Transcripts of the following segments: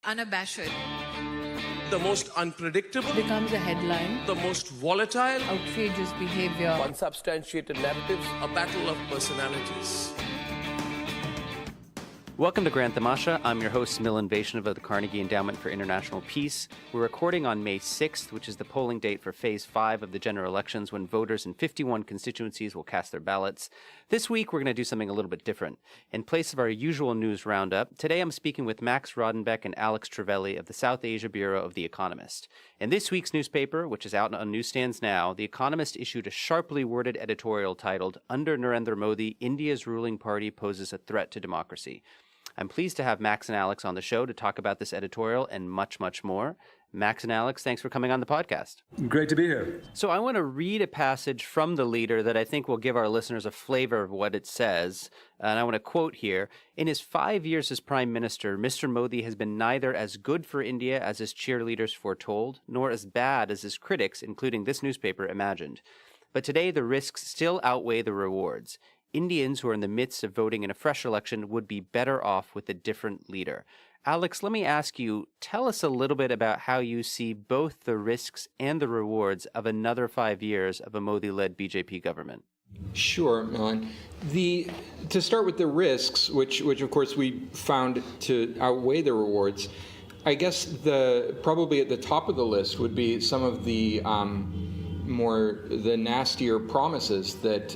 unabashed, the most unpredictable, becomes a headline, the most volatile, outrageous behavior, unsubstantiated narratives, a battle of personalities. Welcome to Grand Tamasha. I'm your host, Milan Vaishnav of the Carnegie Endowment for International Peace. We're recording on May 6th, which is the polling date for Phase 5 of the general elections, when voters in 51 constituencies will cast their ballots. This week, we're going to do something a little bit different. In place of our usual news roundup, today I'm speaking with Max Rodenbeck and Alex Trevelli of the South Asia Bureau of The Economist. In this week's newspaper, which is out on newsstands now, The Economist issued a sharply worded editorial titled, "Under Narendra Modi, India's ruling party poses a threat to democracy." I'm pleased to have Max and Alex on the show to talk about this editorial and much, much more. Max and Alex, thanks for coming on the podcast. Great to be here. So I want to read a passage from the leader that I think will give our listeners a flavor of what it says. And I want to quote here. In his 5 years as Prime Minister, Mr. Modi has been neither as good for India as his cheerleaders foretold, nor as bad as his critics, including this newspaper, imagined. But today the risks still outweigh the rewards. Indians who are in the midst of voting in a fresh election would be better off with a different leader. Alex, let me ask you, tell us a little bit about how you see both the risks and the rewards of another 5 years of a Modi-led BJP government. Sure, Milan. To start with the risks, which of course we found to outweigh the rewards, I guess probably at the top of the list would be some of the nastier promises that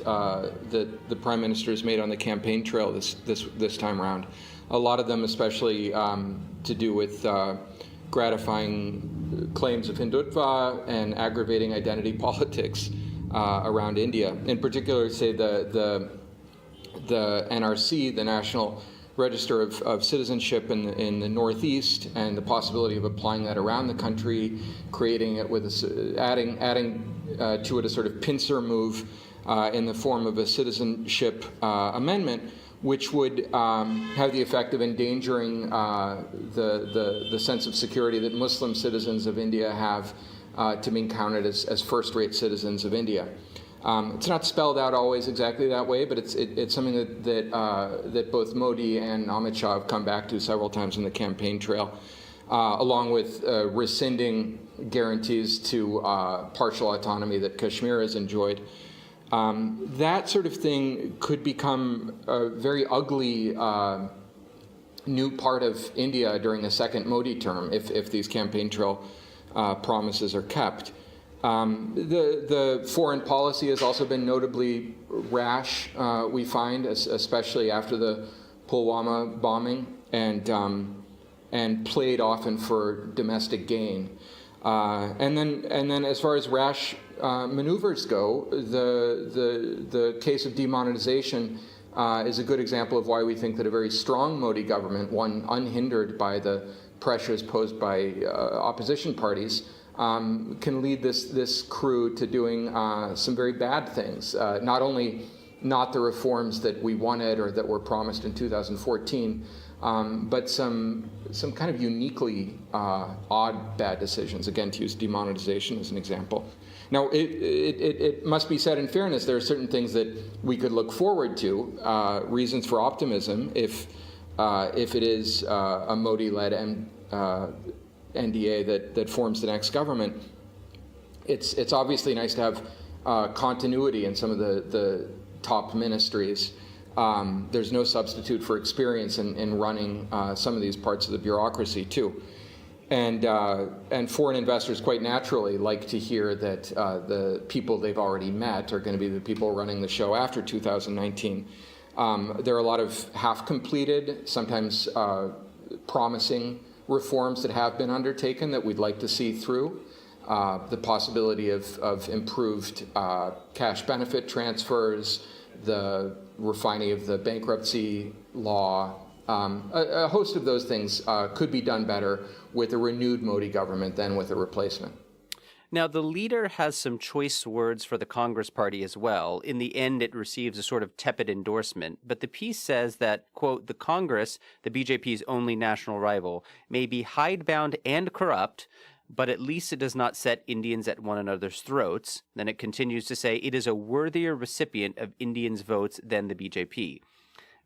the Prime Minister has made on the campaign trail this time around. A lot of them, especially to do with gratifying claims of Hindutva and aggravating identity politics around India. In particular, say the NRC, the National Register of Citizenship in the Northeast, and the possibility of applying that around the country, creating it with adding to it a sort of pincer move in the form of a citizenship amendment, which would have the effect of endangering the sense of security that Muslim citizens of India have to being counted as first-rate citizens of India. It's not spelled out always exactly that way, but it's something that both Modi and Amit Shah have come back to several times in the campaign trail, along with rescinding guarantees to partial autonomy that Kashmir has enjoyed. That sort of thing could become a very ugly new part of India during the second Modi term if these campaign trail promises are kept. The foreign policy has also been notably rash, we find, especially after the Pulwama bombing, and played often for domestic gain. And then, as far as rash maneuvers go, the case of demonetization is a good example of why we think that a very strong Modi government, one unhindered by the pressures posed by opposition parties, can lead this crew to doing some very bad things. Not only not the reforms that we wanted or that were promised in 2014, but some kind of uniquely odd bad decisions, again, to use demonetization as an example. Now, it must be said in fairness, there are certain things that we could look forward to, reasons for optimism, if it is a Modi-led NDA that forms the next government. It's obviously nice to have continuity in some of the top ministries. There's no substitute for experience in running some of these parts of the bureaucracy too. And foreign investors quite naturally like to hear that the people they've already met are going to be the people running the show after 2019. There are a lot of half-completed, sometimes promising reforms that have been undertaken that we'd like to see through. The possibility of improved cash benefit transfers, the refining of the bankruptcy law, a host of those things could be done better with a renewed Modi government than with a replacement. Now, the leader has some choice words for the Congress party as well. In the end, it receives a sort of tepid endorsement. But the piece says that, quote, the Congress, the BJP's only national rival, may be hidebound and corrupt, but at least it does not set Indians at one another's throats. Then it continues to say it is a worthier recipient of Indians' votes than the BJP.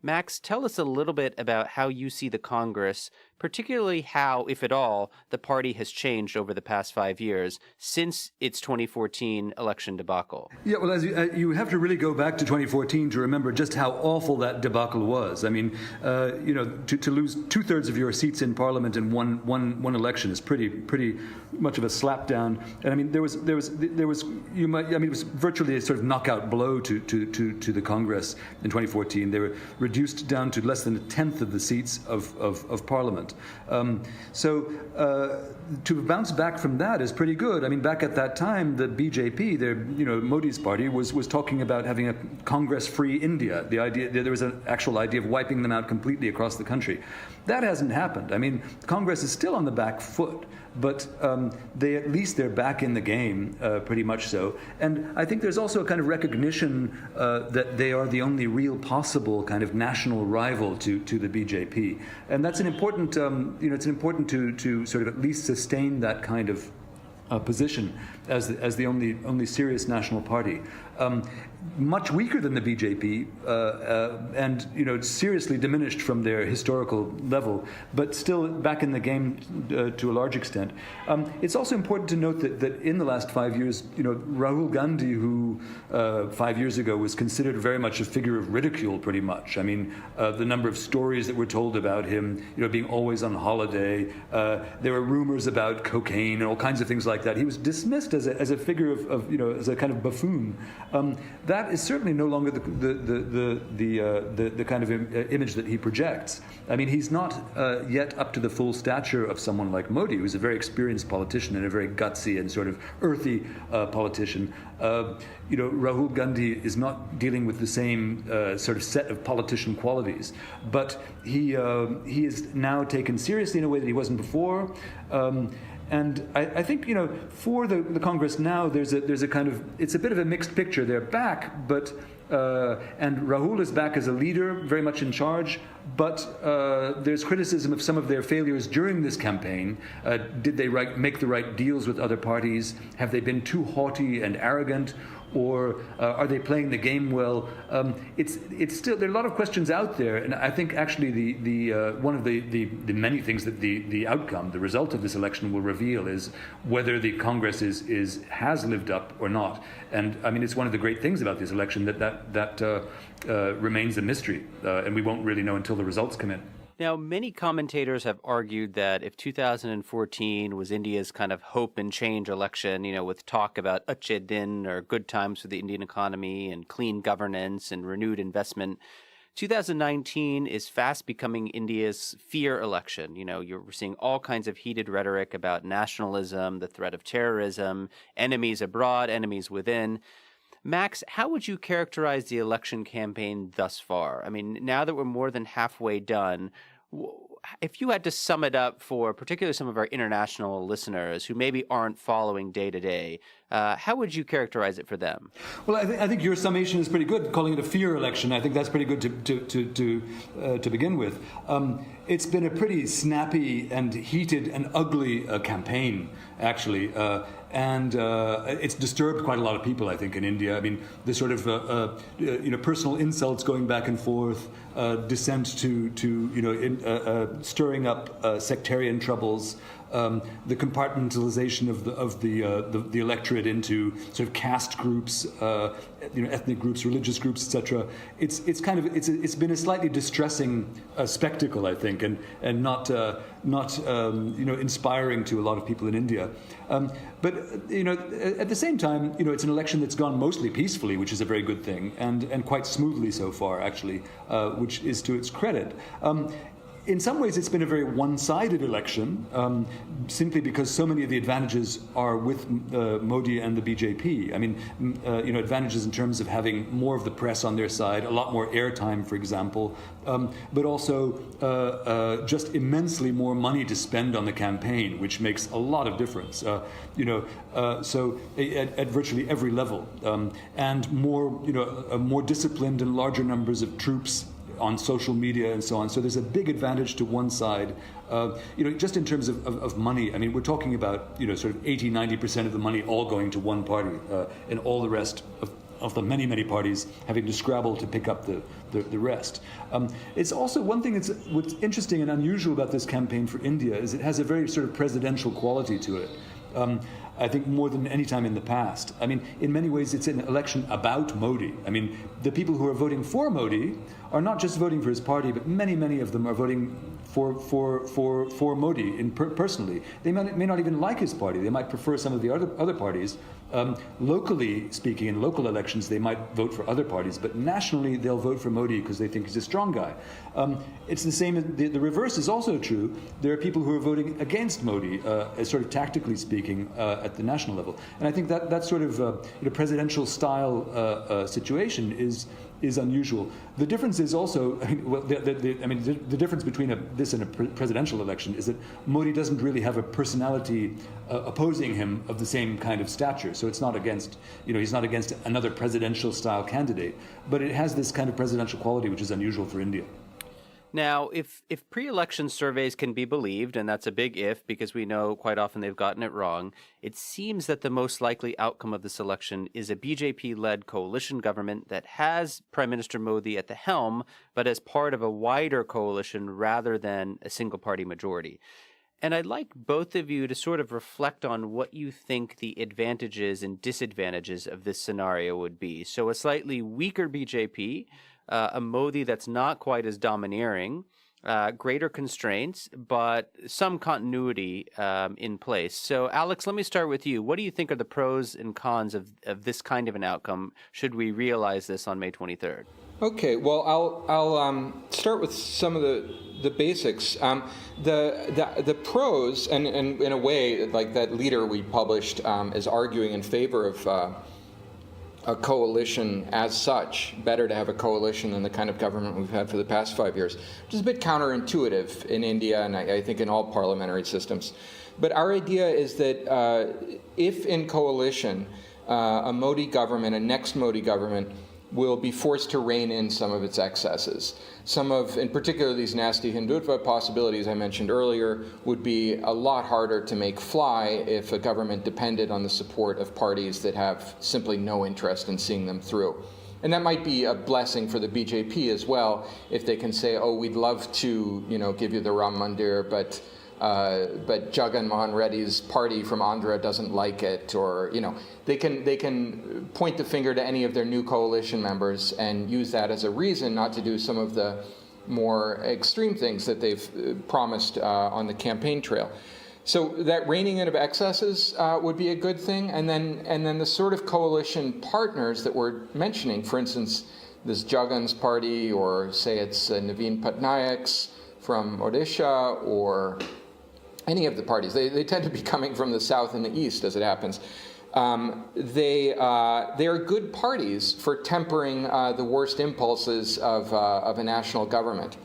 Max, tell us a little bit about how you see the Congress particularly how, if at all, the party has changed over the past 5 years since its 2014 election debacle. Yeah, well, as you have to really go back to 2014 to remember just how awful that debacle was. I mean, to lose 2/3 of your seats in Parliament in one election is pretty much of a slapdown. And I mean, it was virtually a sort of knockout blow to the Congress in 2014. They were reduced down to less than a tenth of the seats of Parliament. To bounce back from that is pretty good. I mean, back at that time, the BJP, Modi's party, was talking about having a Congress-free India. The idea there was an actual idea of wiping them out completely across the country. That hasn't happened. I mean, Congress is still on the back foot, but they're back in the game, pretty much so. And I think there's also a kind of recognition that they are the only real possible kind of national rival to the BJP, and that's an important. It's important to sort of at least sustain that kind of position as the only serious national party. Much weaker than the BJP, and seriously diminished from their historical level, but still back in the game to a large extent. It's also important to note that in the last 5 years, Rahul Gandhi, who 5 years ago was considered very much a figure of ridicule, pretty much. I mean, the number of stories that were told about him, being always on holiday. There were rumors about cocaine and all kinds of things like that. He was dismissed as a figure of as a kind of buffoon. That is certainly no longer the kind of image that he projects. I mean, he's not yet up to the full stature of someone like Modi, who's a very experienced politician and a very gutsy and sort of earthy politician. Rahul Gandhi is not dealing with the same sort of set of politician qualities, but he is now taken seriously in a way that he wasn't before. And I think, for the Congress now, there's a kind of, it's a bit of a mixed picture. They're back, but and Rahul is back as a leader, very much in charge, but there's criticism of some of their failures during this campaign. Did they make the right deals with other parties? Have they been too haughty and arrogant? Or are they playing the game well? It's still, there are a lot of questions out there, and I think actually the one of the many things that the outcome, the result of this election will reveal is whether the Congress has lived up or not. And I mean, it's one of the great things about this election that remains a mystery, and we won't really know until the results come in. Now, many commentators have argued that if 2014 was India's kind of hope and change election, with talk about Achhe Din or good times for the Indian economy and clean governance and renewed investment, 2019 is fast becoming India's fear election. You're seeing all kinds of heated rhetoric about nationalism, the threat of terrorism, enemies abroad, enemies within. Max, how would you characterize the election campaign thus far? I mean, now that we're more than halfway done, if you had to sum it up for particularly some of our international listeners who maybe aren't following day to day, how would you characterize it for them? Well, I think your summation is pretty good, calling it a fear election. I think that's pretty good to begin with. It's been a pretty snappy and heated and ugly campaign, actually. And it's disturbed quite a lot of people, I think, in India. I mean, the sort of personal insults going back and forth, dissent to stirring up sectarian troubles, the compartmentalization of the electorate into sort of caste groups, ethnic groups, religious groups, etc. It's been a slightly distressing spectacle, I think, and not inspiring to a lot of people in India. But at the same time, it's an election that's gone mostly peacefully, which is a very good thing, and quite smoothly so far, actually, which is to its credit. In some ways, it's been a very one-sided election, simply because so many of the advantages are with Modi and the BJP. I mean, advantages in terms of having more of the press on their side, a lot more airtime, for example, but also just immensely more money to spend on the campaign, which makes a lot of difference. So at virtually every level, and more disciplined and larger numbers of troops on social media and so on. So there's a big advantage to one side, just in terms of money. I mean, we're talking about, sort of 80-90% of the money all going to one party, and all the rest of the many parties having to scrabble to pick up the rest. It's also one thing what's interesting and unusual about this campaign for India is it has a very sort of presidential quality to it. I think more than any time in the past. I mean, in many ways, it's an election about Modi. I mean, the people who are voting for Modi are not just voting for his party, but many of them are voting for Modi personally. They may not even like his party. They might prefer some of the other parties. Locally speaking, in local elections, they might vote for other parties, but nationally, they'll vote for Modi because they think he's a strong guy. It's the same. The reverse is also true. There are people who are voting against Modi, sort of tactically speaking, at the national level. And I think that sort of presidential style situation is unusual. The difference is also, the difference between this and a presidential election is that Modi doesn't really have a personality opposing him of the same kind of stature. So it's not against, he's not against another presidential style candidate, but it has this kind of presidential quality which is unusual for India. Now, if pre-election surveys can be believed, and that's a big if because we know quite often they've gotten it wrong, it seems that the most likely outcome of this election is a BJP-led coalition government that has Prime Minister Modi at the helm, but as part of a wider coalition rather than a single-party majority. And I'd like both of you to sort of reflect on what you think the advantages and disadvantages of this scenario would be. So a slightly weaker BJP, a Modi that's not quite as domineering, greater constraints, but some continuity in place. So, Alex, let me start with you. What do you think are the pros and cons of this kind of an outcome should we realize this on May 23rd? Okay, well, I'll start with some of the basics. The pros, and in a way, like that leader we published is arguing in favor of a coalition as such, better to have a coalition than the kind of government we've had for the past 5 years, which is a bit counterintuitive in India and I think in all parliamentary systems. But our idea is that if in coalition, a Modi government, a next Modi government, will be forced to rein in some of its excesses. Some of, in particular, these nasty Hindutva possibilities I mentioned earlier would be a lot harder to make fly if a government depended on the support of parties that have simply no interest in seeing them through. And that might be a blessing for the BJP as well, if they can say, oh, we'd love to, give you the Ram Mandir, but Jagan Mohan Reddy's party from Andhra doesn't like it, or they can point the finger to any of their new coalition members and use that as a reason not to do some of the more extreme things that they've promised on the campaign trail. So that reining in of excesses would be a good thing, and then the sort of coalition partners that we're mentioning, for instance, this Jagan's party, or say it's Naveen Patnaik's from Odisha, or any of the parties. They tend to be coming from the south and the east, as it happens. They are good parties for tempering the worst impulses of a national government.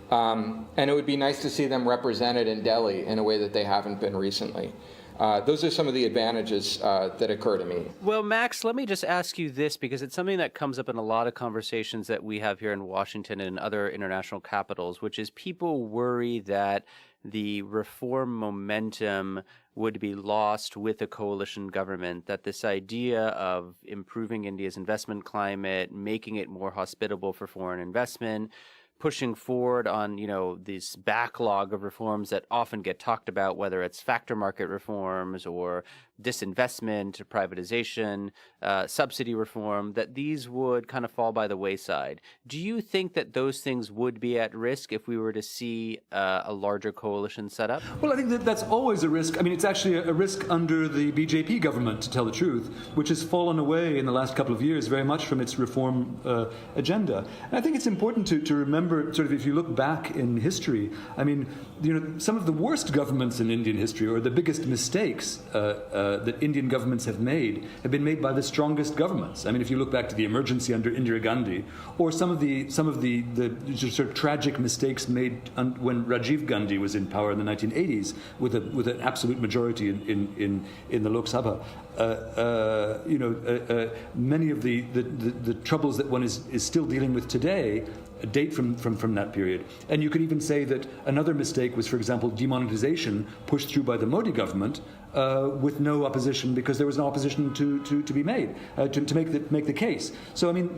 And it would be nice to see them represented in Delhi in a way that they haven't been recently. Those are some of the advantages that occur to me. Well, Max, let me just ask you this, because it's something that comes up in a lot of conversations that we have here in Washington and in other international capitals, which is people worry that the reform momentum would be lost with a coalition government, that this idea of improving India's investment climate, making it more hospitable for foreign investment, pushing forward on, this backlog of reforms that often get talked about, whether it's factor market reforms or disinvestment, privatization, subsidy reform, that these would kind of fall by the wayside. Do you think that those things would be at risk if we were to see a larger coalition set up? Well, I think that's always a risk. I mean, it's actually a risk under the BJP government, to tell the truth, which has fallen away in the last couple of years very much from its reform agenda. And I think it's important to remember, sort of, if you look back in history, I mean, some of the worst governments in Indian history, or the biggest mistakes that Indian governments have been made by the strongest governments. I mean, if you look back to the emergency under Indira Gandhi, or some of the sort of tragic mistakes made when Rajiv Gandhi was in power in the 1980s with an absolute majority in the Lok Sabha. Many of the troubles that one is still dealing with today date from that period. And you could even say that another mistake was, for example, demonetization pushed through by the Modi government with no opposition because there was no opposition to be made to make the case. So I mean,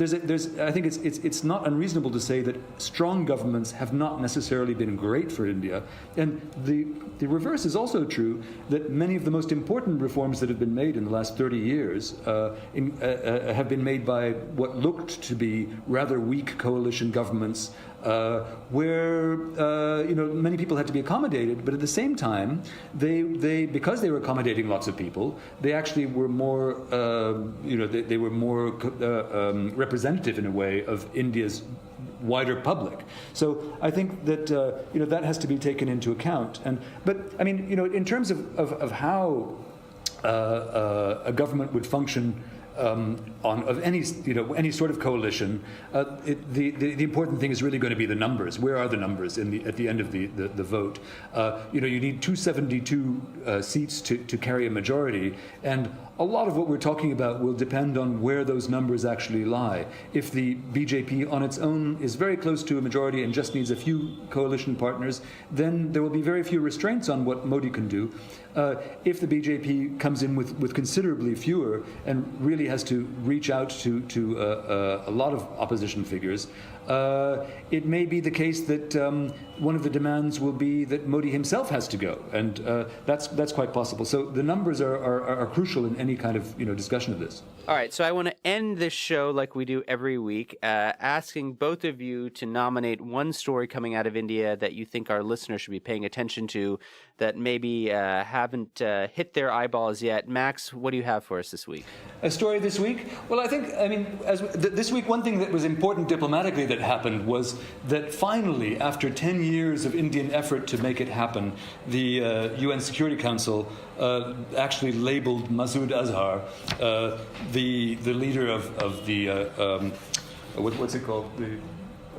I think it's not unreasonable to say that strong governments have not necessarily been great for India, and the reverse is also true, that many of the most important reforms that have been made in the last 30 years have been made by what looked to be rather weak coalition governments, where many people had to be accommodated, but at the same time, they because they were accommodating lots of people, they actually were more they were more representative in a way of India's wider public. So I think that that has to be taken into account. But I mean, in terms of how a government would function of any sort of coalition, the important thing is really going to be the numbers. Where are the numbers at the end of the vote? You need 272 seats to carry a majority, and a lot of what we're talking about will depend on where those numbers actually lie. If the BJP on its own is very close to a majority and just needs a few coalition partners, then there will be very few restraints on what Modi can do. If the BJP comes in with considerably fewer and really has to reach out to a lot of opposition figures, it may be the case that one of the demands will be that Modi himself has to go, and that's quite possible. So the numbers are crucial in any kind of discussion of this. All right, so I want to end this show like we do every week, asking both of you to nominate one story coming out of India that you think our listeners should be paying attention to, that maybe haven't hit their eyeballs yet. Max, what do you have for us this week? A story this week? Well, this week, one thing that was important diplomatically that happened was that finally, after 10 years of Indian effort to make it happen, the UN Security Council actually labeled Masood Azhar, the leader of the what's it called? The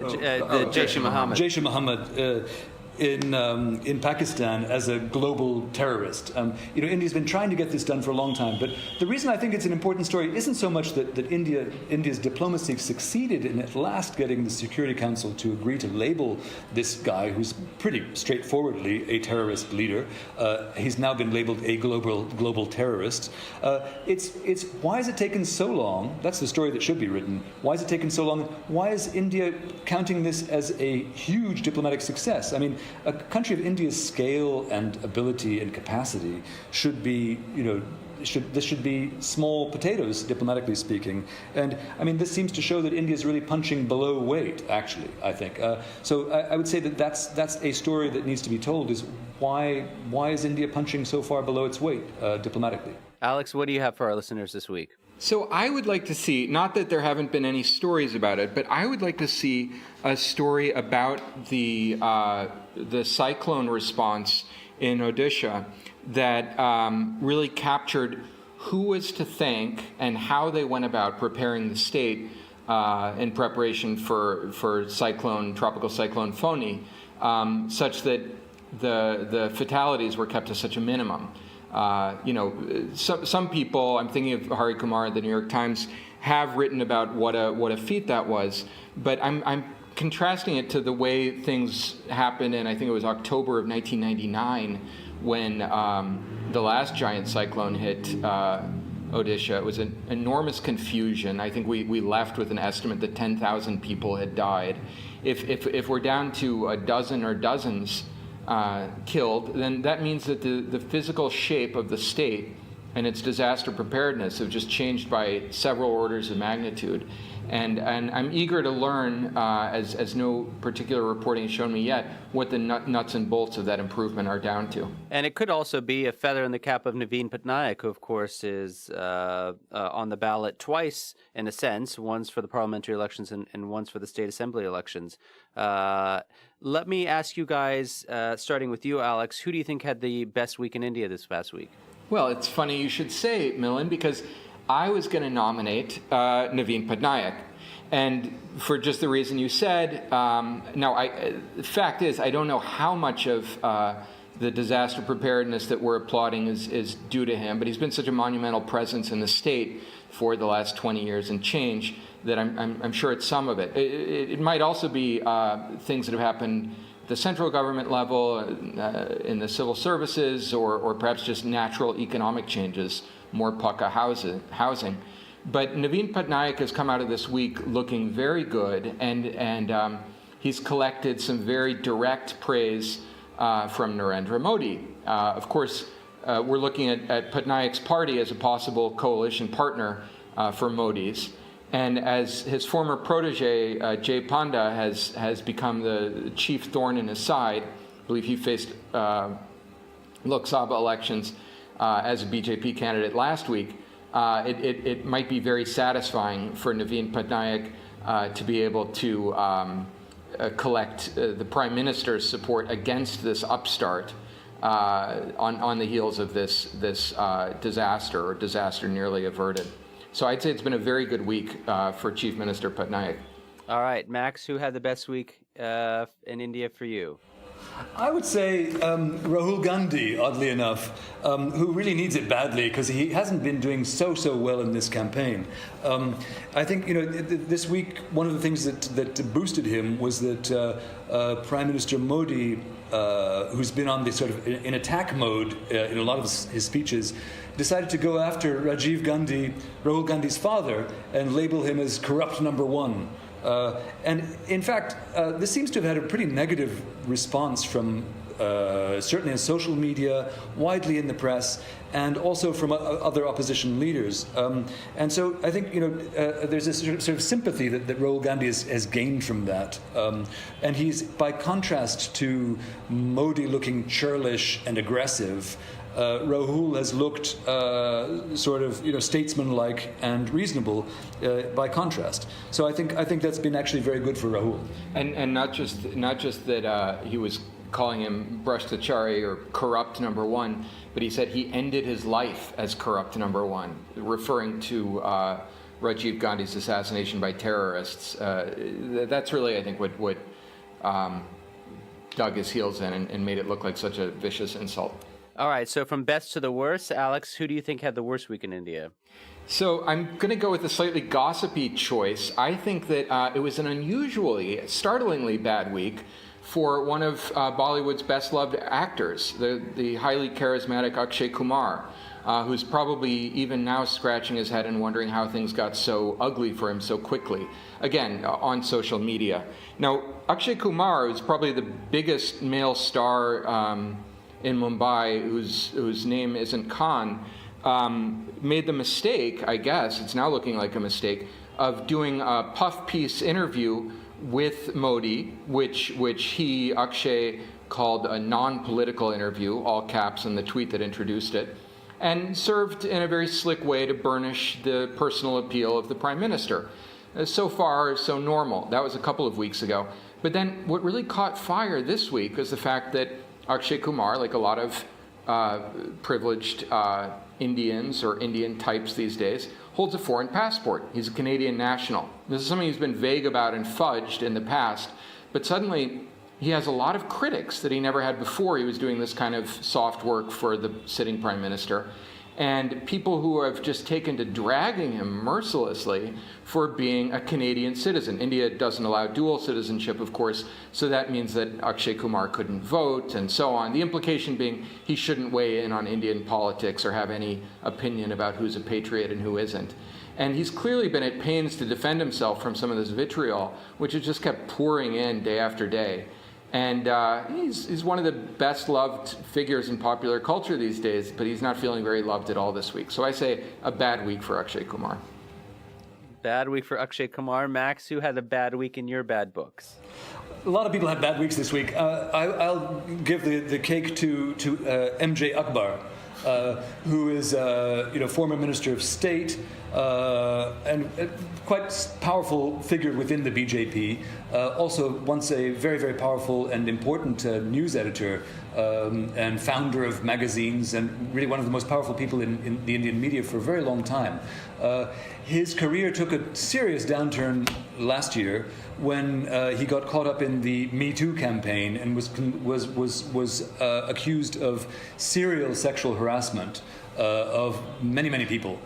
Jaish-e-Mohammed. Jaish-e-Mohammed in Pakistan as a global terrorist. India's been trying to get this done for a long time, but the reason I think it's an important story isn't so much that India's diplomacy succeeded in at last getting the Security Council to agree to label this guy, who's pretty straightforwardly a terrorist leader. He's now been labeled a global terrorist. It's why has it taken so long? That's the story that should be written. Why has it taken so long? Why is India counting this as a huge diplomatic success? I mean, a country of India's scale and ability and capacity should be, this should be small potatoes, diplomatically speaking. And I mean, this seems to show that India is really punching below weight, actually, I think. So I would say that that's a story that needs to be told, is why is India punching so far below its weight diplomatically? Alex, what do you have for our listeners this week? So I would like to see, not that there haven't been any stories about it, but I would like to see a story about the cyclone response in Odisha that really captured who was to thank and how they went about preparing the state in preparation for tropical cyclone Foni, such that the fatalities were kept to such a minimum. Some people, I'm thinking of Hari Kumar at the New York Times, have written about what a feat that was, but I'm contrasting it to the way things happened in, I think it was October of 1999, when the last giant cyclone hit Odisha. It was an enormous confusion. I think we left with an estimate that 10,000 people had died. If we're down to a dozen or dozens killed, then that means that the physical shape of the state and its disaster preparedness have just changed by several orders of magnitude. And I'm eager to learn, as no particular reporting has shown me yet, what the nuts and bolts of that improvement are down to. And it could also be a feather in the cap of Naveen Patnaik, who, of course, is on the ballot twice, in a sense, once for the parliamentary elections and once for the state assembly elections. Let me ask you guys, starting with you, Alex, who do you think had the best week in India this past week? Well, it's funny you should say, Milind, because I was going to nominate Naveen Patnaik, and for just the reason you said. The fact is, I don't know how much of the disaster preparedness that we're applauding is due to him, but he's been such a monumental presence in the state for the last 20 years and change that I'm sure it's some of it. It might also be things that have happened the central government level, in the civil services, or perhaps just natural economic changes, more pucka housing. But Naveen Patnaik has come out of this week looking very good, and he's collected some very direct praise from Narendra Modi. Of course, we're looking at Patnaik's party as a possible coalition partner for Modi's. And as his former protege, Jay Panda, has become the chief thorn in his side, I believe he faced Lok Sabha elections as a BJP candidate last week, it might be very satisfying for Naveen Patnaik to be able to collect the Prime Minister's support against this upstart on the heels of this disaster nearly averted. So I'd say it's been a very good week for Chief Minister Patnaik. All right, Max, who had the best week in India for you? I would say Rahul Gandhi, oddly enough, who really needs it badly because he hasn't been doing so well in this campaign. I think this week one of the things that boosted him was that Prime Minister Modi, who's been on this sort of in attack mode in a lot of his speeches, decided to go after Rajiv Gandhi, Rahul Gandhi's father, and label him as corrupt number one. And in fact, this seems to have had a pretty negative response from certainly in social media, widely in the press, and also from other opposition leaders. And so I think there's this sort of sympathy that Rahul Gandhi has gained from that. And he's, by contrast to Modi looking churlish and aggressive, Rahul has looked sort of statesmanlike and reasonable by contrast. So I think that's been actually very good for Rahul. And not just that he was calling him Bhrashtachari or corrupt number one, but he said he ended his life as corrupt number one, referring to Rajiv Gandhi's assassination by terrorists. That's really, I think, what dug his heels in and made it look like such a vicious insult. All right, so from best to the worst, Alex, who do you think had the worst week in India? So I'm going to go with a slightly gossipy choice. I think that it was an startlingly bad week for one of Bollywood's best-loved actors, the highly charismatic Akshay Kumar, who's probably even now scratching his head and wondering how things got so ugly for him so quickly, again, on social media. Now, Akshay Kumar is probably the biggest male star in Mumbai, whose name isn't Khan, made the mistake, I guess, it's now looking like a mistake, of doing a puff piece interview with Modi, which he, Akshay, called a non-political interview, all caps in the tweet that introduced it, and served in a very slick way to burnish the personal appeal of the Prime Minister. So far, so normal. That was a couple of weeks ago. But then what really caught fire this week was the fact that Akshay Kumar, like a lot of privileged Indians or Indian types these days, holds a foreign passport. He's a Canadian national. This is something he's been vague about and fudged in the past, but suddenly he has a lot of critics that he never had before. He was doing this kind of soft work for the sitting Prime Minister. And people who have just taken to dragging him mercilessly for being a Canadian citizen. India doesn't allow dual citizenship, of course, so that means that Akshay Kumar couldn't vote and so on. The implication being he shouldn't weigh in on Indian politics or have any opinion about who's a patriot and who isn't. And he's clearly been at pains to defend himself from some of this vitriol, which has just kept pouring in day after day. And he's one of the best-loved figures in popular culture these days, but he's not feeling very loved at all this week. So I say a bad week for Akshay Kumar. Bad week for Akshay Kumar. Max, who had a bad week in your bad books? A lot of people had bad weeks this week. I'll give the cake to MJ Akbar, who is former Minister of State and a quite powerful figure within the BJP. Also once a very, very powerful and important news editor and founder of magazines and really one of the most powerful people in the Indian media for a very long time. His career took a serious downturn last year when he got caught up in the Me Too campaign and was accused of serial sexual harassment. of many, many people.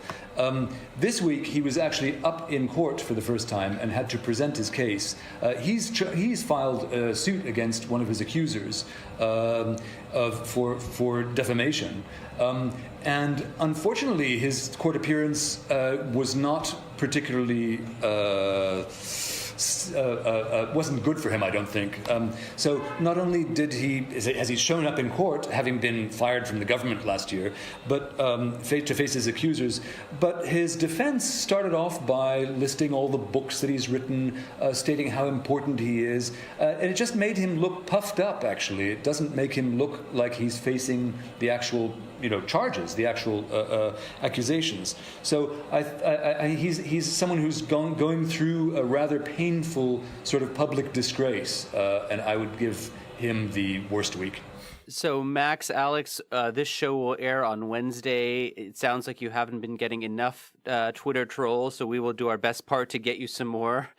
This week, he was actually up in court for the first time and had to present his case. He's filed a suit against one of his accusers for defamation. And unfortunately, his court appearance was not particularly wasn't good for him, I don't think. So not only has he shown up in court, having been fired from the government last year, but to face his accusers, but his defense started off by listing all the books that he's written, stating how important he is, and it just made him look puffed up, actually. It doesn't make him look like he's facing the actual charges, the actual accusations. So he's someone who's going through a rather painful sort of public disgrace, and I would give him the worst week. So, Max, Alex, this show will air on Wednesday. It sounds like you haven't been getting enough Twitter trolls, so we will do our best part to get you some more.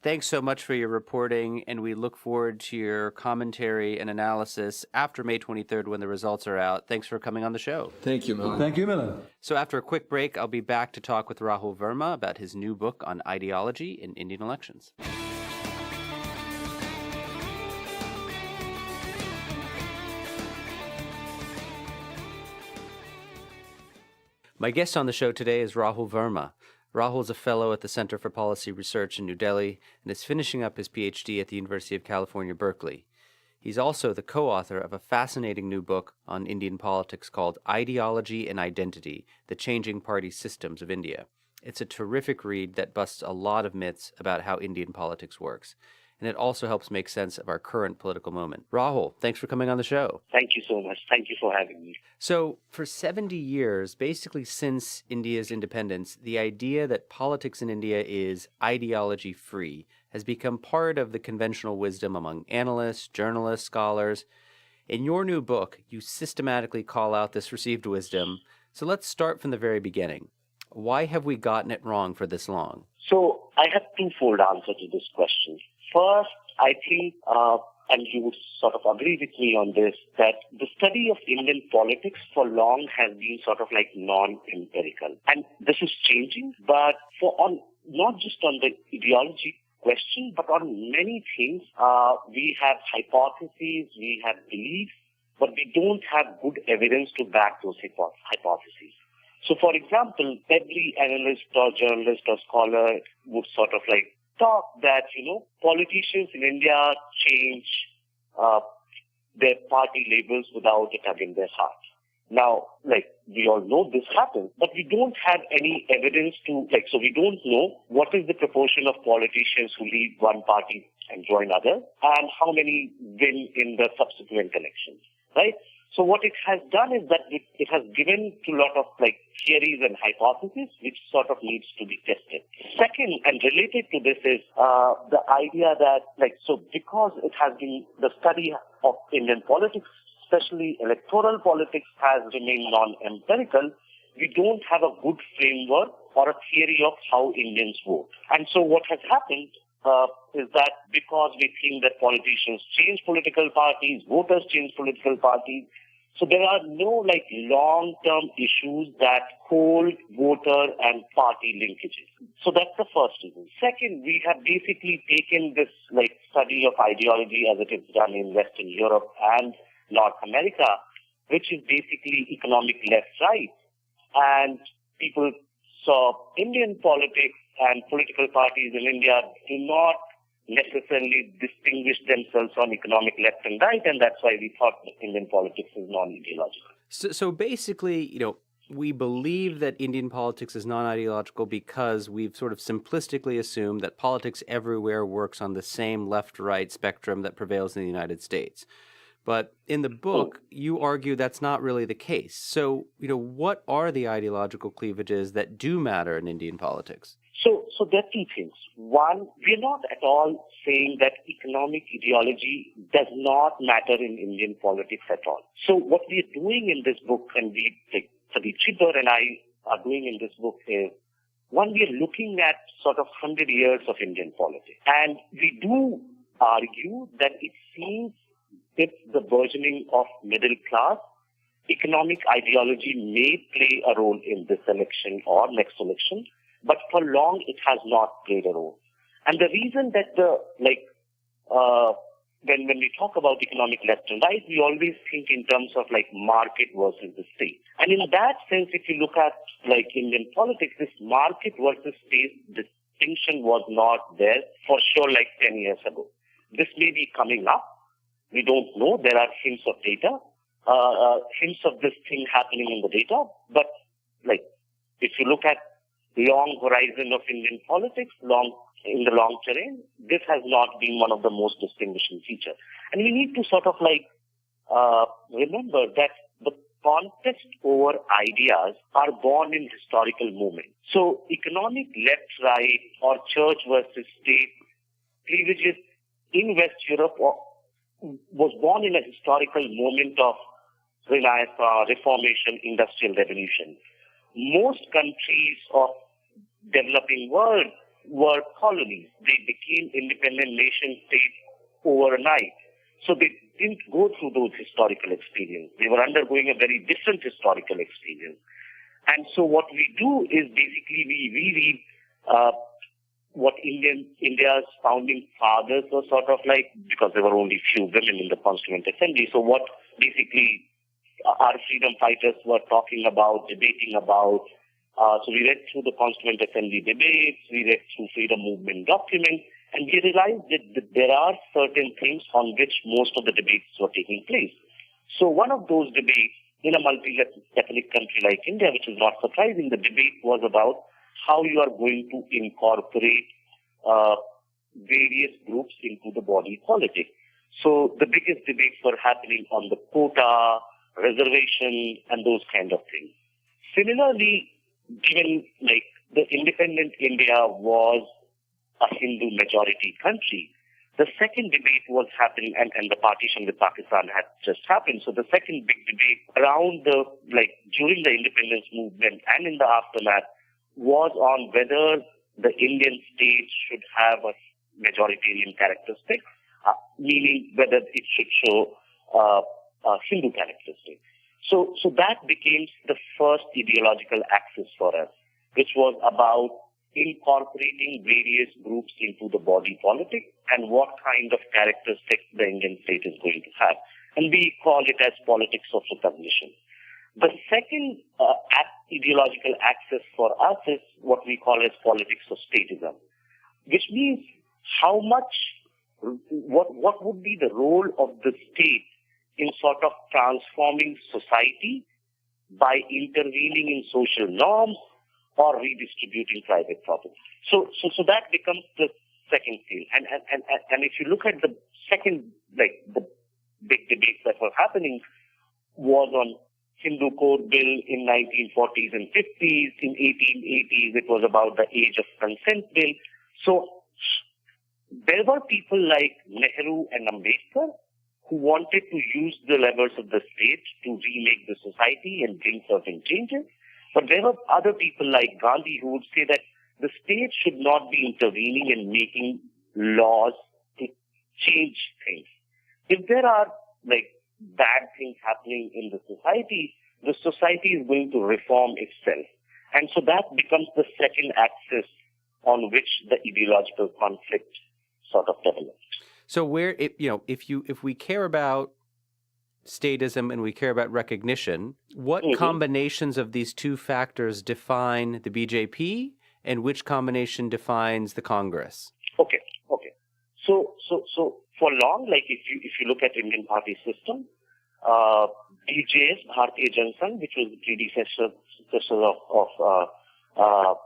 Thanks so much for your reporting, and we look forward to your commentary and analysis after May 23rd when the results are out. Thanks for coming on the show. Thank you, Milan. Thank you, Milan. So after a quick break, I'll be back to talk with Rahul Verma about his new book on ideology in Indian elections. My guest on the show today is Rahul Verma. Rahul is a fellow at the Center for Policy Research in New Delhi and is finishing up his PhD at the University of California, Berkeley. He's also the co-author of a fascinating new book on Indian politics called Ideology and Identity, The Changing Party Systems of India. It's a terrific read that busts a lot of myths about how Indian politics works. And it also helps make sense of our current political moment. Rahul, thanks for coming on the show. Thank you so much. Thank you for having me. So, for 70 years, basically since India's independence, the idea that politics in India is ideology-free has become part of the conventional wisdom among analysts, journalists, scholars. In your new book, you systematically call out this received wisdom. So let's start from the very beginning. Why have we gotten it wrong for this long? So, I have twofold answer to this question. First, I think, and you would sort of agree with me on this, that the study of Indian politics for long has been sort of like non-empirical. And this is changing, but not just on the ideology question, but on many things, we have hypotheses, we have beliefs, but we don't have good evidence to back those hypotheses. So, for example, every analyst or journalist or scholar would sort of like talk that, politicians in India change their party labels without a tug in their heart. Now, we all know this happens, but we don't have any evidence so we don't know what is the proportion of politicians who leave one party and join other, and how many win in the subsequent elections, right? So what it has done is that it has given to a lot of theories and hypotheses which sort of needs to be tested. Second, and related to this, is the idea that because it has been the study of Indian politics, especially electoral politics, has remained non-empirical, we don't have a good framework or a theory of how Indians vote. And so what has happened is that because we think that politicians change political parties, voters change political parties, so there are no long-term issues that hold voter and party linkages. So that's the first reason. Second, we have basically taken this study of ideology as it is done in Western Europe and North America, which is basically economic left-right. And people saw Indian politics and political parties in India do not necessarily distinguish themselves on economic left and right, and that's why we thought that Indian politics is non-ideological. So basically, we believe that Indian politics is non-ideological because we've sort of simplistically assumed that politics everywhere works on the same left-right spectrum that prevails in the United States. But in the book, you argue that's not really the case. So, what are the ideological cleavages that do matter in Indian politics? So there are two things. One, we're not at all saying that economic ideology does not matter in Indian politics at all. So what we're doing in this book, and Pradeep Chittor and I are doing in this book, is, one, we're looking at sort of 100 years of Indian politics. And we do argue that it seems with the burgeoning of middle class, economic ideology may play a role in this election or next election, but for long it has not played a role. And the reason that when we talk about economic left and right, we always think in terms of like market versus the state. And in that sense, if you look at like Indian politics, this market versus state distinction was not there for sure like 10 years ago. This may be coming up. We don't know. There are hints of data, hints of this thing happening in the data. But like if you look at long horizon of Indian politics, in the long terrain, this has not been one of the most distinguishing features. And we need to sort of like remember that the contest over ideas are born in historical moments. So economic left-right or church versus state cleavages in West Europe was born in a historical moment of Renaissance, Reformation, Industrial Revolution. Most countries of developing world were colonies. They became independent nation states overnight. So they didn't go through those historical experiences. They were undergoing a very different historical experience. And so what we do is basically we reread what India's founding fathers were sort of like, because there were only few women in the Constituent Assembly. So what basically our freedom fighters were talking about, debating about. So we read through the Constituent Assembly debates, we read through freedom movement documents, and we realized that there are certain things on which most of the debates were taking place. So one of those debates in a multi-ethnic country like India, which is not surprising, the debate was about how you are going to incorporate various groups into the body politic. So the biggest debates were happening on the quota, reservation, and those kind of things. Similarly, given like the independent India was a Hindu majority country, the second debate was happening, and the partition with Pakistan had just happened. So the second big debate around during the independence movement and in the aftermath was on whether the Indian state should have a majoritarian characteristic, meaning whether it should show Hindu characteristic. So that became the first ideological axis for us, which was about incorporating various groups into the body politic and what kind of characteristics the Indian state is going to have. And we call it as politics of recognition. The second ideological axis for us is what we call as politics of statism, which means what would be the role of the state in sort of transforming society by intervening in social norms or redistributing private property. So that becomes the second field. And if you look at the second, like the big debates that were happening was on Hindu Code Bill in 1940s and 50s. In 1880s, it was about the Age of Consent Bill. So there were people like Nehru and Ambedkar who wanted to use the levers of the state to remake the society and bring certain changes. But there were other people like Gandhi who would say that the state should not be intervening and making laws to change things. If there are like bad things happening in the society is going to reform itself. And so that becomes the second axis on which the ideological conflict sort of develops. So if we care about statism and we care about recognition, what combinations of these two factors define the BJP and which combination defines the Congress? Okay. So for long, like if you look at Indian party system, BJS, Bharatiya Janata Sangh, which was the predecessor of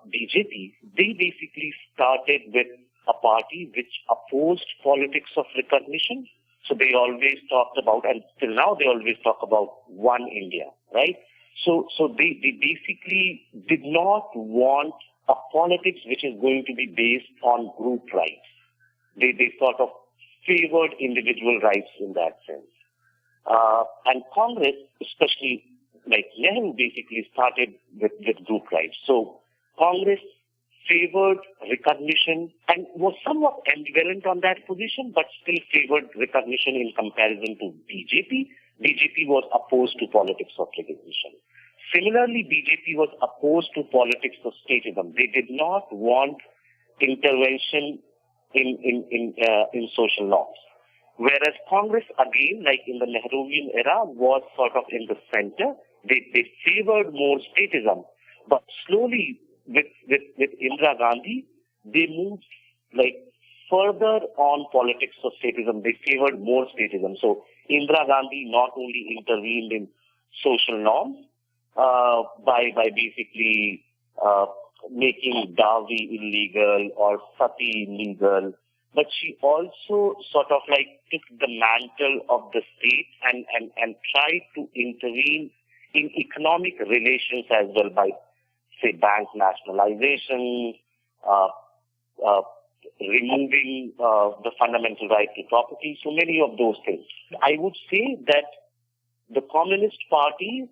BJP, they basically started with a party which opposed politics of recognition. So they always talked about, and till now they always talk about one India, right? So they basically did not want a politics which is going to be based on group rights. They sort of favored individual rights in that sense. And Congress, especially like Nehru, basically started with group rights. So Congress favored recognition and was somewhat ambivalent on that position, but still favored recognition in comparison to BJP, BJP was opposed to politics of recognition. Similarly, BJP was opposed to politics of statism. They did not want intervention in social norms. Whereas Congress, again, like in the Nehruvian era, was sort of in the center. They favored more statism. But slowly, with Indira Gandhi, they moved like further on politics of statism. They favored more statism. So Indira Gandhi not only intervened in social norms by basically making dowry illegal or sati illegal, but she also sort of like took the mantle of the state and tried to intervene in economic relations as well by, say, bank nationalization, removing the fundamental right to property, so many of those things. I would say that the Communist parties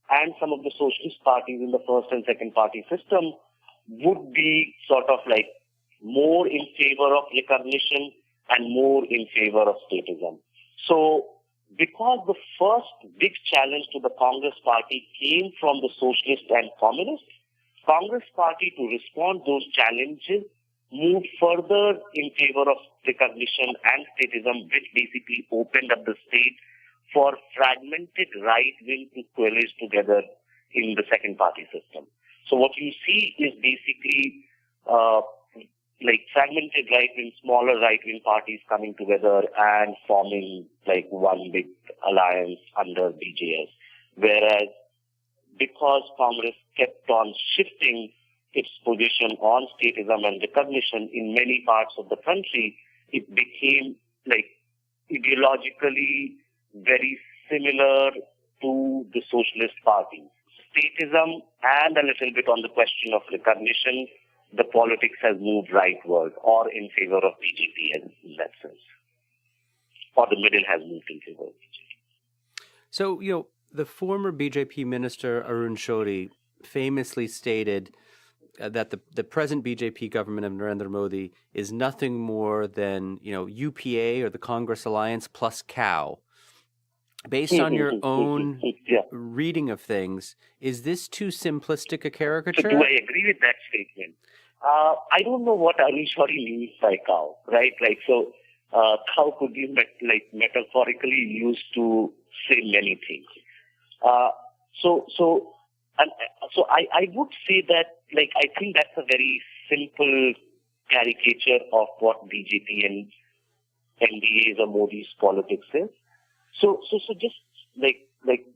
and some of the socialist parties in the first and second party system would be sort of like more in favor of recognition and more in favor of statism. So, because the first big challenge to the Congress party came from the socialists and communists, Congress party, to respond to those challenges, moved further in favor of recognition and statism, which basically opened up the state for fragmented right wing to coalesce together in the second party system. So what you see is basically like fragmented right wing, smaller right wing parties coming together and forming like one big alliance under BJS. Whereas because Congress kept on shifting its position on statism and recognition in many parts of the country, it became like ideologically very similar to the socialist parties. Statism and a little bit on the question of recognition, the politics has moved rightward or in favor of BJP in that sense. Or the middle has moved in favor of BJP. So, the former BJP minister Arun Shourie famously stated that the present BJP government of Narendra Modi is nothing more than, UPA or the Congress Alliance plus cow. Based on your own reading of things, is this too simplistic a caricature? So do I agree with that statement? I don't know what Arun Shourie means by cow, right? Like, so cow could be metaphorically used to say many things. So I would say that, like, I think that's a very simple caricature of what BJP and NDA's or Modi's politics is. So just like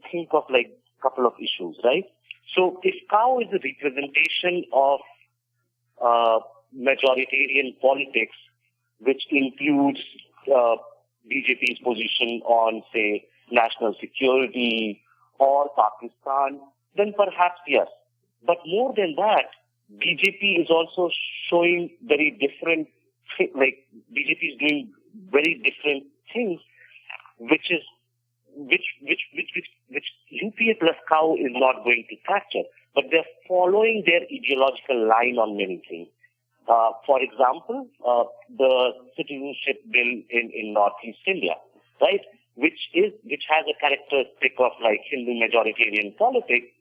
think of like a couple of issues, right? So if cow is a representation of majoritarian politics, which includes BJP's position on, say, national security or Pakistan, then perhaps yes. But more than that, BJP is also showing very different, like BJP is doing very different things, which UPA plus cow is not going to capture. But they're following their ideological line on many things. For example, the citizenship bill in Northeast India, right? Which has a characteristic of like Hindu majoritarian politics,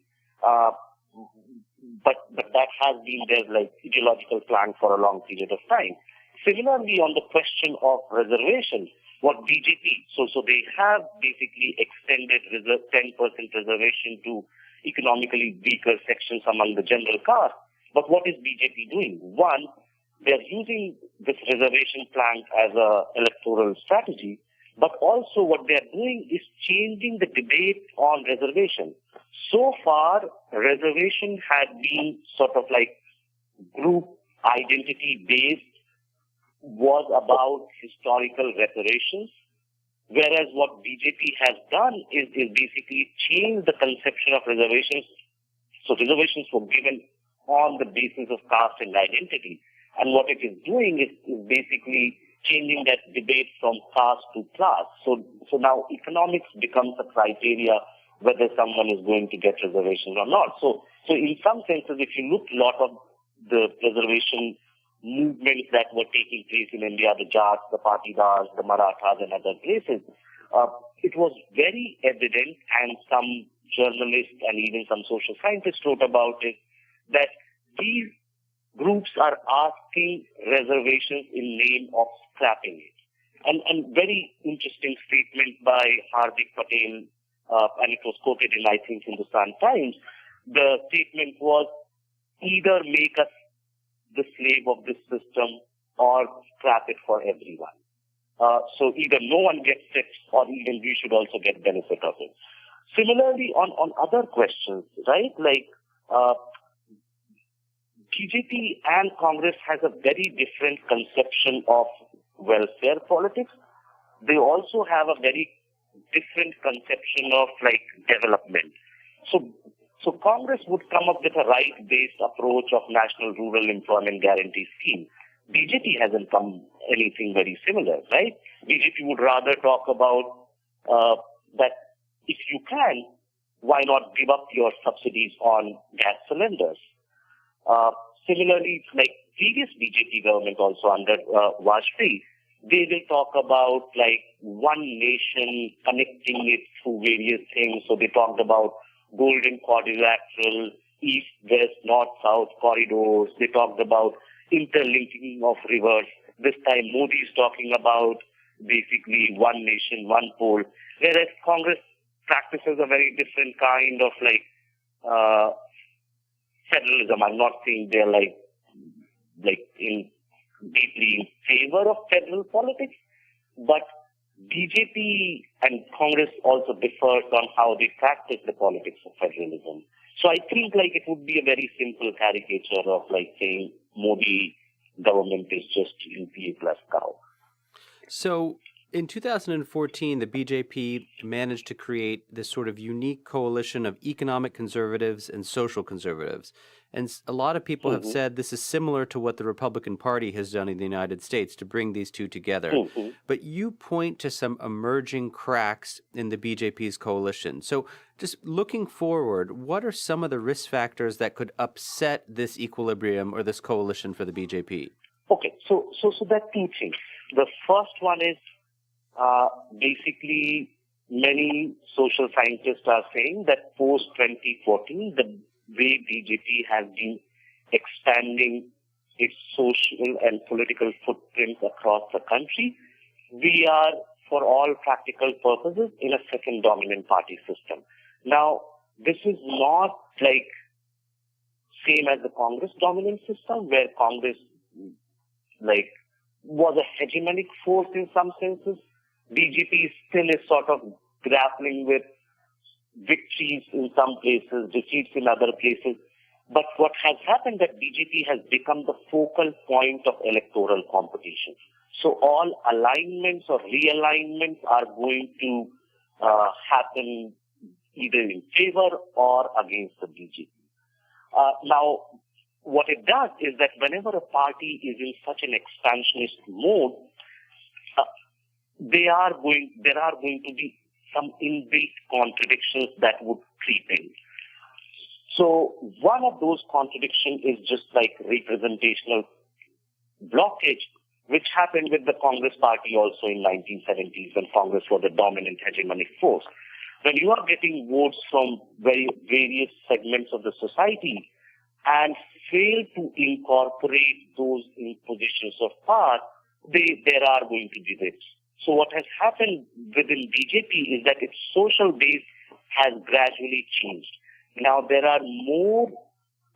but that has been their like ideological plan for a long period of time. Similarly, on the question of reservation, what BJP, so they have basically extended 10% reservation to economically weaker sections among the general caste. But what is BJP doing? One, they're using this reservation plan as a electoral strategy, but also what they're doing is changing the debate on reservation. So far, reservation had been sort of like group identity based, was about historical reparations, whereas what BJP has done is basically change the conception of reservations. So reservations were given on the basis of caste and identity. And what it is doing is basically changing that debate from caste to class. So now economics becomes a criteria whether someone is going to get reservations or not. So in some senses, if you look a lot of the reservation movements that were taking place in India, the Jats, the Patidars, the Marathas and other places, it was very evident, and some journalists and even some social scientists wrote about it, that these groups are asking reservations in name of scrapping it. And very interesting statement by Hardik Patel, and it was quoted in, I think, Hindustan Times. The statement was, either make us the slave of this system or scrap it for everyone. So either no one gets it or even we should also get benefit of it. Similarly, on other questions, right, like BJP and Congress has a very different conception of welfare politics. They also have a very different conception of like development. So Congress would come up with a right-based approach of National Rural Employment Guarantee Scheme. BJP hasn't come anything very similar, right? BJP would rather talk about that if you can, why not give up your subsidies on gas cylinders? Similarly, like previous BJP government also under Vajpayee, they will talk about like one nation, connecting it through various things. So they talked about golden quadrilateral, east, west, north, south corridors. They talked about interlinking of rivers. This time Modi is talking about basically one nation, one pole. Whereas Congress practices a very different kind of like federalism. I'm not saying they're like in deeply in favor of federal politics, but BJP and Congress also differs on how they practice the politics of federalism. So I think like it would be a very simple caricature of like saying Modi government is just UPA plus cow. So in 2014, the BJP managed to create this sort of unique coalition of economic conservatives and social conservatives. And a lot of people have said this is similar to what the Republican Party has done in the United States to bring these two together. But you point to some emerging cracks in the BJP's coalition. So just looking forward, what are some of the risk factors that could upset this equilibrium or this coalition for the BJP? Okay, so there are two things. The first one is basically many social scientists are saying that post 2014, the way BJP has been expanding its social and political footprint across the country, we are, for all practical purposes, in a second dominant party system. Now, this is not like same as the Congress dominant system, where Congress like was a hegemonic force in some senses. BJP still is sort of grappling with victories in some places, defeats in other places. But what has happened that BJP has become the focal point of electoral competition. So all alignments or realignments are going to happen either in favor or against the BJP. Now, what it does is that whenever a party is in such an expansionist mode, there are going to be some inbuilt contradictions that would creep in. So one of those contradictions is just like representational blockage, which happened with the Congress party also in 1970s when Congress was the dominant hegemonic force. When you are getting votes from various segments of the society and fail to incorporate those in positions of power, there are going to be rifts. So what has happened within BJP is that its social base has gradually changed. Now there are more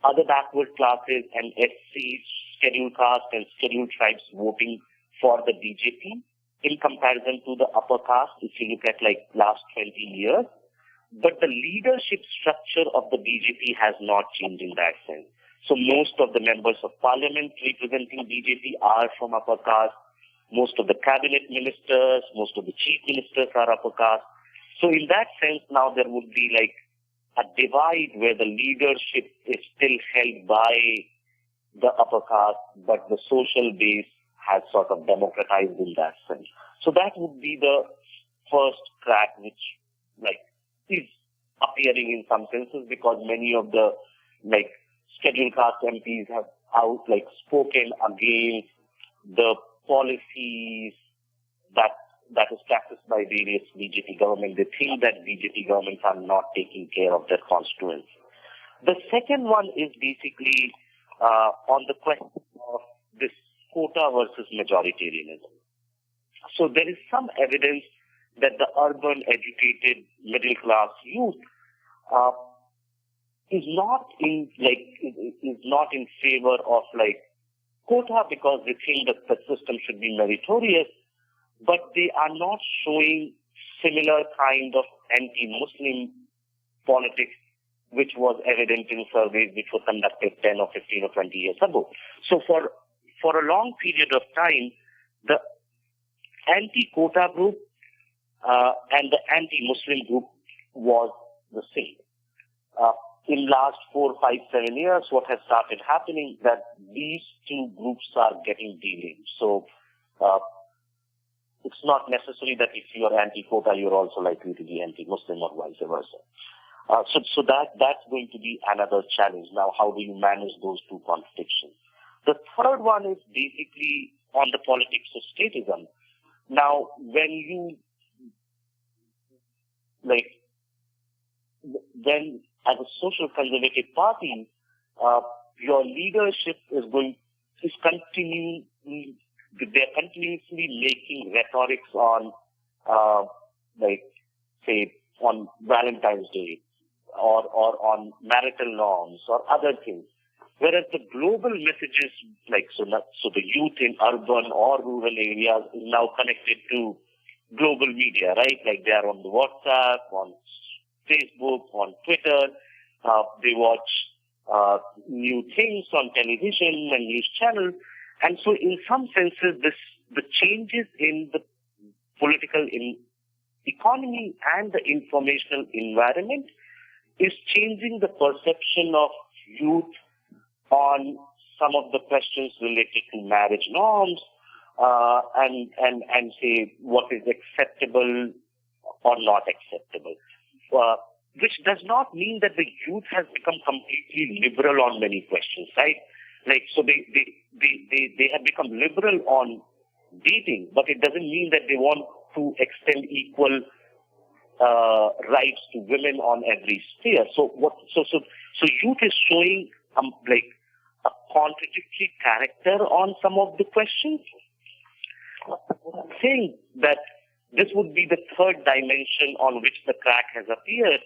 other backward classes and SCs, scheduled caste and scheduled tribes voting for the BJP in comparison to the upper caste if you look at like last 20 years. But the leadership structure of the BJP has not changed in that sense. So most of the members of parliament representing BJP are from upper caste. Most of the cabinet ministers, most of the chief ministers are upper caste. So in that sense, now there would be like a divide where the leadership is still held by the upper caste, but the social base has sort of democratized in that sense. So that would be the first crack which like is appearing in some senses because many of the like scheduled caste MPs have spoken against the policies that that is practiced by various BJP government. They think that BJP governments are not taking care of their constituents. The second one is basically on the question of this quota versus majoritarianism. So there is some evidence that the urban, educated, middle-class youth is not in favor of quota because they think that the system should be meritorious, but they are not showing similar kind of anti-Muslim politics which was evident in surveys which were conducted 10 or 15 or 20 years ago. So for a long period of time, the anti-quota group and the anti-Muslim group was the same. In last 4, 5, 7 years, what has started happening that these two groups are getting delinked. So it's not necessary that if you are anti-quota, you're also likely to be anti-Muslim or vice versa. So that's going to be another challenge. Now, how do you manage those two contradictions? The third one is basically on the politics of statism. Now, when you when as a social conservative party, your leadership they're continuously making rhetorics on, on Valentine's Day or on marital norms or other things. Whereas the global messages, so the youth in urban or rural areas is now connected to global media, right? Like they are on the WhatsApp, on Facebook, on Twitter. They watch new things on television and news channels. And so in some senses, the changes in the political economy and the informational environment is changing the perception of youth on some of the questions related to marriage norms, and say what is acceptable or not acceptable. Which does not mean that the youth has become completely liberal on many questions, right? So they have become liberal on dating, but it doesn't mean that they want to extend equal rights to women on every sphere. So youth is showing a contradictory character on some of the questions. I'm saying that this would be the third dimension on which the crack has appeared,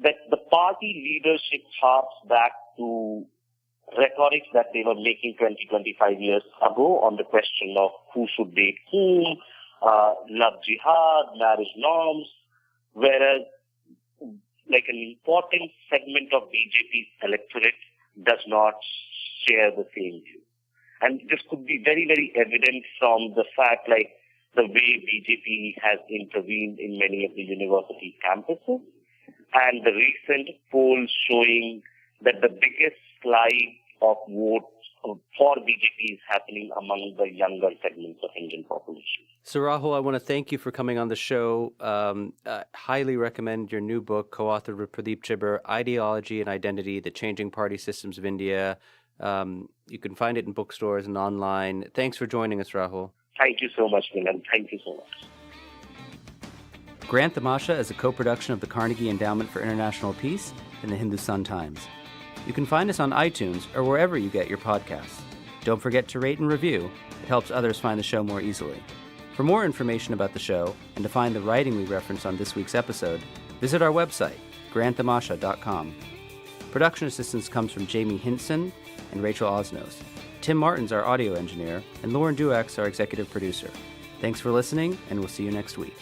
that the party leadership harps back to rhetoric that they were making 20, 25 years ago on the question of who should date whom, love jihad, marriage norms, whereas an important segment of BJP's electorate does not share the same view. And this could be very, very evident from the fact the way BJP has intervened in many of the university campuses and the recent polls showing that the biggest slide of votes for BJP is happening among the younger segments of Indian population. So Rahul, I want to thank you for coming on the show. I highly recommend your new book, co-authored with Pradeep Chibber, Ideology and Identity, The Changing Party Systems of India. You can find it in bookstores and online. Thanks for joining us, Rahul. Thank you so much, Milan. Thank you so much. Grant Tamasha is a co-production of the Carnegie Endowment for International Peace and the Hindustan Times. You can find us on iTunes or wherever you get your podcasts. Don't forget to rate and review. It helps others find the show more easily. For more information about the show and to find the writing we referenced on this week's episode, visit our website, granttamasha.com. Production assistance comes from Jamie Hinson and Rachel Osnos. Tim Martin's our audio engineer, and Lauren Duax our executive producer. Thanks for listening, and we'll see you next week.